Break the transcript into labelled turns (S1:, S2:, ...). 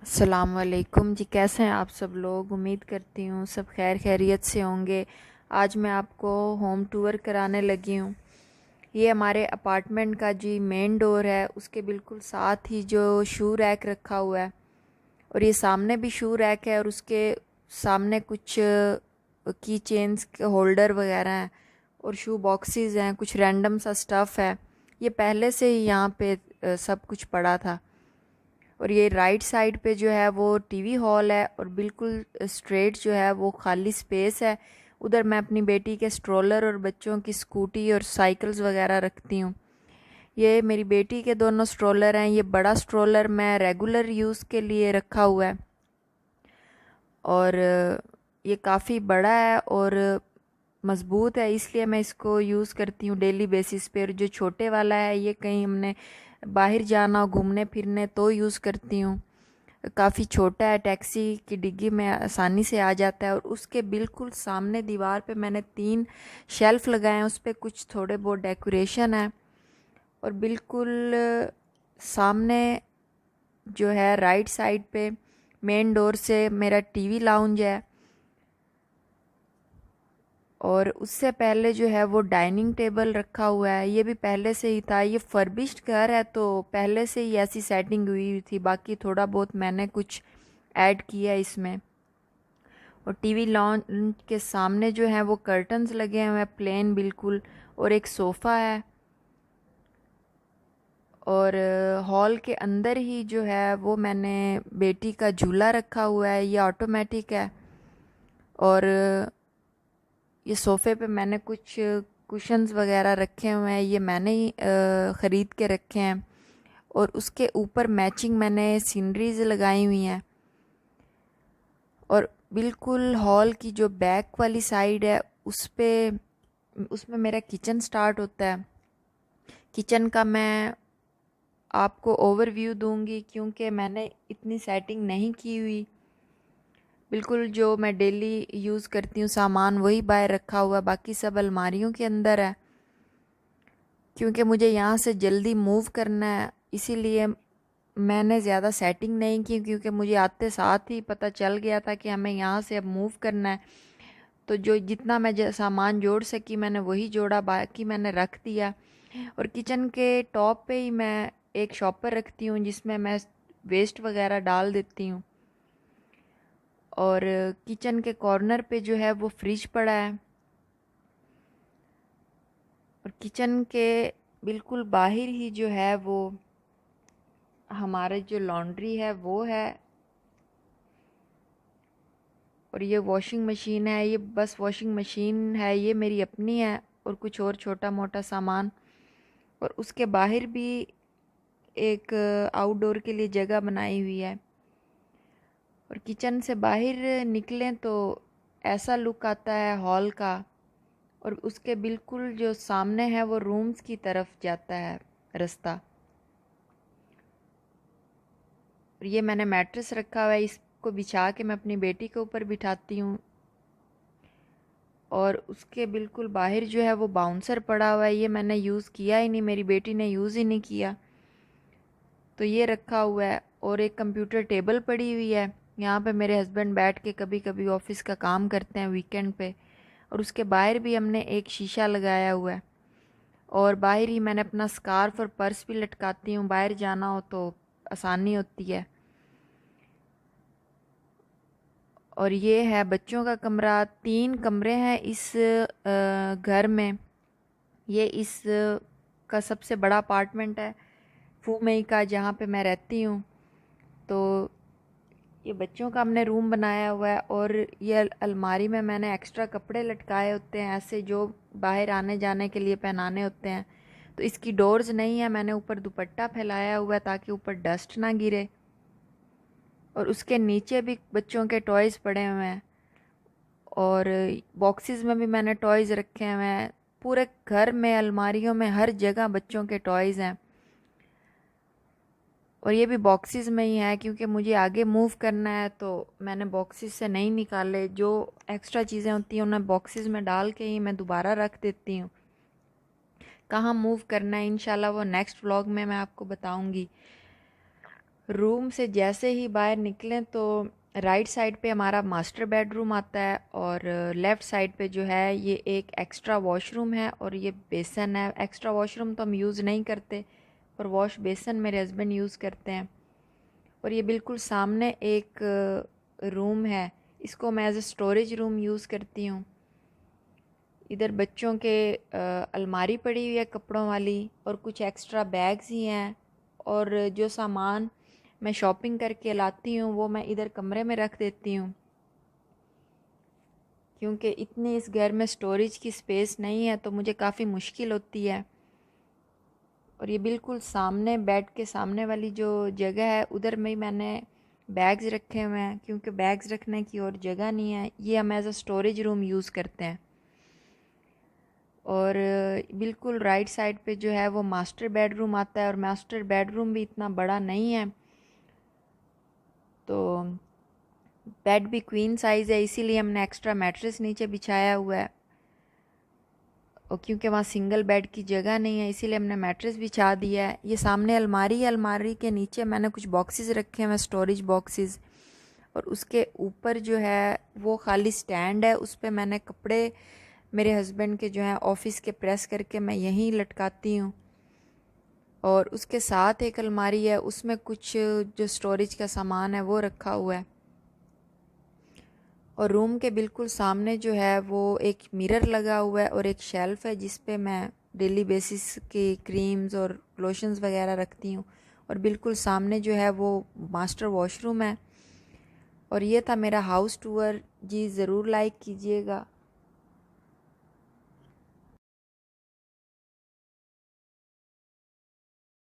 S1: अस्सलाम वालेकुम जी। कैसे हैं आप सब लोग? उम्मीद करती हूँ सब खैर खैरियत से होंगे। आज मैं आपको होम टूर कराने लगी हूँ। ये हमारे अपार्टमेंट का जी मेन डोर है, उसके बिल्कुल साथ ही जो शू रैक रखा हुआ है, और ये सामने भी शू रैक है, और उसके सामने कुछ की चेन्स के होल्डर वगैरह हैं और शू बॉक्सेस हैं, कुछ रैंडम सा स्टफ़ है। ये पहले से ही यहाँ पे सब कुछ पड़ा था। और ये राइट साइड पे जो है वो टीवी हॉल है, और बिल्कुल स्ट्रेट जो है वो खाली स्पेस है। उधर मैं अपनी बेटी के स्ट्रोलर और बच्चों की स्कूटी और साइकिल्स वगैरह रखती हूँ। ये मेरी बेटी के दोनों स्ट्रोलर हैं। ये बड़ा स्ट्रोलर मैं रेगुलर यूज़ के लिए रखा हुआ है, और ये काफ़ी बड़ा है और मज़बूत है, इसलिए मैं इसको यूज़ करती हूँ डेली बेसिस पे। और जो छोटे वाला है ये कहीं हमने बाहर जाना हो घूमने फिरने तो यूज़ करती हूँ। काफ़ी छोटा है, टैक्सी की डिग्गी में आसानी से आ जाता है। और उसके बिल्कुल सामने दीवार पे मैंने 3 शेल्फ लगाए हैं, उस पर कुछ थोड़े बहुत डेकोरेशन है। और बिल्कुल सामने जो है राइट साइड पे मेन डोर से मेरा टीवी लाउंज है, और उससे पहले जो है वो डाइनिंग टेबल रखा हुआ है। ये भी पहले से ही था, ये फर्बिश्ड घर है तो पहले से ही ऐसी सेटिंग हुई थी, बाकी थोड़ा बहुत मैंने कुछ ऐड किया इसमें। और टीवी लॉन्च के सामने जो है वो कर्टन्स लगे हुए हैं प्लेन बिल्कुल, और एक सोफ़ा है। और हॉल के अंदर ही जो है वो मैंने बेटी का झूला रखा हुआ है, ये ऑटोमेटिक है। और ये सोफ़े पे मैंने कुछ कुशन्स वगैरह रखे हुए हैं, ये मैंने ही ख़रीद के रखे हैं। और उसके ऊपर मैचिंग मैंने सीनरीज लगाई हुई हैं। और बिल्कुल हॉल की जो बैक वाली साइड है उसमें मेरा किचन स्टार्ट होता है। किचन का मैं आपको ओवरव्यू दूंगी, क्योंकि मैंने इतनी सेटिंग नहीं की हुई। बिल्कुल जो मैं डेली यूज़ करती हूँ सामान वही बाहर रखा हुआ, बाकी सब अलमारियों के अंदर है। क्योंकि मुझे यहाँ से जल्दी मूव करना है, इसीलिए मैंने ज़्यादा सेटिंग नहीं की, क्योंकि मुझे आते साथ ही पता चल गया था कि हमें यहाँ से अब मूव करना है। तो जो जितना मैं सामान जोड़ सकी मैंने वही जोड़ा, बाकी मैंने रख दिया। और किचन के टॉप पे ही मैं एक शॉपर रखती हूँ जिसमें मैं वेस्ट वगैरह डाल देती हूँ। और किचन के कॉर्नर पे जो है वो फ्रिज पड़ा है। और किचन के बिल्कुल बाहर ही जो है वो हमारे जो लॉन्ड्री है वो है। और ये वॉशिंग मशीन है, ये बस वॉशिंग मशीन है, ये मेरी अपनी है, और कुछ और छोटा मोटा सामान। और उसके बाहर भी एक आउटडोर के लिए जगह बनाई हुई है। और किचन से बाहर निकलें तो ऐसा लुक आता है हॉल का। और उसके बिल्कुल जो सामने है वो रूम्स की तरफ जाता है रास्ता। और ये मैंने मैट्रेस रखा हुआ है, इसको बिछा के मैं अपनी बेटी के ऊपर बिठाती हूँ। और उसके बिल्कुल बाहर जो है वो बाउंसर पड़ा हुआ है, ये मैंने यूज़ किया ही नहीं, मेरी बेटी ने यूज़ ही नहीं किया, तो ये रखा हुआ है। और एक कंप्यूटर टेबल पड़ी हुई है, यहाँ पे मेरे हस्बैंड बैठ के कभी कभी ऑफिस का काम करते हैं वीकेंड पे। और उसके बाहर भी हमने एक शीशा लगाया हुआ है। और बाहर ही मैंने अपना स्कार्फ और पर्स भी लटकाती हूँ, बाहर जाना हो तो आसानी होती है। और ये है बच्चों का कमरा। 3 कमरे हैं इस घर में। ये इस का सबसे बड़ा अपार्टमेंट है फूमई का, जहाँ पे मैं रहती हूँ। तो ये बच्चों का हमने रूम बनाया हुआ है। और ये अलमारी में मैंने एक्स्ट्रा कपड़े लटकाए होते हैं ऐसे, जो बाहर आने जाने के लिए पहनाने होते हैं। तो इसकी डोर्स नहीं है, मैंने ऊपर दुपट्टा फैलाया हुआ है ताकि ऊपर डस्ट ना गिरे। और उसके नीचे भी बच्चों के टॉयज़ पड़े हुए हैं, और बॉक्सेस में भी मैंने टॉयज़ रखे हुए हैं। पूरे घर में अलमारियों में हर जगह बच्चों के टॉयज़ हैं। और ये भी बॉक्सेस में ही है, क्योंकि मुझे आगे मूव करना है तो मैंने बॉक्सेस से नहीं निकाले। जो एक्स्ट्रा चीज़ें होती हैं उन्हें बॉक्सेस में डाल के ही मैं दोबारा रख देती हूँ। कहाँ मूव करना है इंशाल्लाह वो नेक्स्ट व्लॉग में मैं आपको बताऊँगी। रूम से जैसे ही बाहर निकलें तो राइट साइड पे हमारा मास्टर बेडरूम आता है और लेफ़्ट साइड पे जो है ये एक एक्स्ट्रा वॉशरूम है और ये बेसन है। एक्स्ट्रा वॉशरूम तो हम यूज़ नहीं करते, पर वॉश बेसन मेरे हस्बैंड यूज़ करते हैं। और ये बिल्कुल सामने एक रूम है, इसको मैं as a storage room use करती हूँ। इधर बच्चों के अलमारी पड़ी हुई है कपड़ों वाली, और कुछ एक्स्ट्रा बैग्स ही हैं। और जो सामान मैं शॉपिंग करके लाती हूँ वो मैं इधर कमरे में रख देती हूँ, क्योंकि इतनी इस घर में स्टोरेज की स्पेस नहीं है तो मुझे काफ़ी मुश्किल होती है। और ये बिल्कुल सामने बेड के सामने वाली जो जगह है उधर में ही मैंने बैग्स रखे हुए हैं, क्योंकि बैग्स रखने की और जगह नहीं है। ये हम as a storage room use करते हैं। और बिल्कुल राइट साइड पे जो है वो मास्टर बेडरूम आता है, और मास्टर बेडरूम भी इतना बड़ा नहीं है, तो बेड भी क्वीन साइज़ है, इसीलिए हमने एक्स्ट्रा मैट्रेस नीचे बिछाया हुआ है। और क्योंकि वहाँ सिंगल बेड की जगह नहीं है इसीलिए हमने मैट्रेस बिछा दिया है। ये सामने अलमारी है, अलमारी के नीचे मैंने कुछ बॉक्सेस रखे हैं, स्टोरेज बॉक्सेस। और उसके ऊपर जो है वो खाली स्टैंड है, उस पर मैंने कपड़े मेरे हस्बैंड के जो हैं ऑफिस के प्रेस करके मैं यहीं लटकाती हूँ। और उसके साथ एक अलमारी है, उसमें कुछ जो स्टोरेज का सामान है वो रखा हुआ है। और रूम के बिल्कुल सामने जो है वो एक मिरर लगा हुआ है और एक शेल्फ़ है जिस पे मैं डेली बेसिस की क्रीम्स और लोशंस वगैरह रखती हूँ। और बिल्कुल सामने जो है वो मास्टर वॉशरूम है। और ये था मेरा हाउस टूर जी, ज़रूर लाइक कीजिएगा।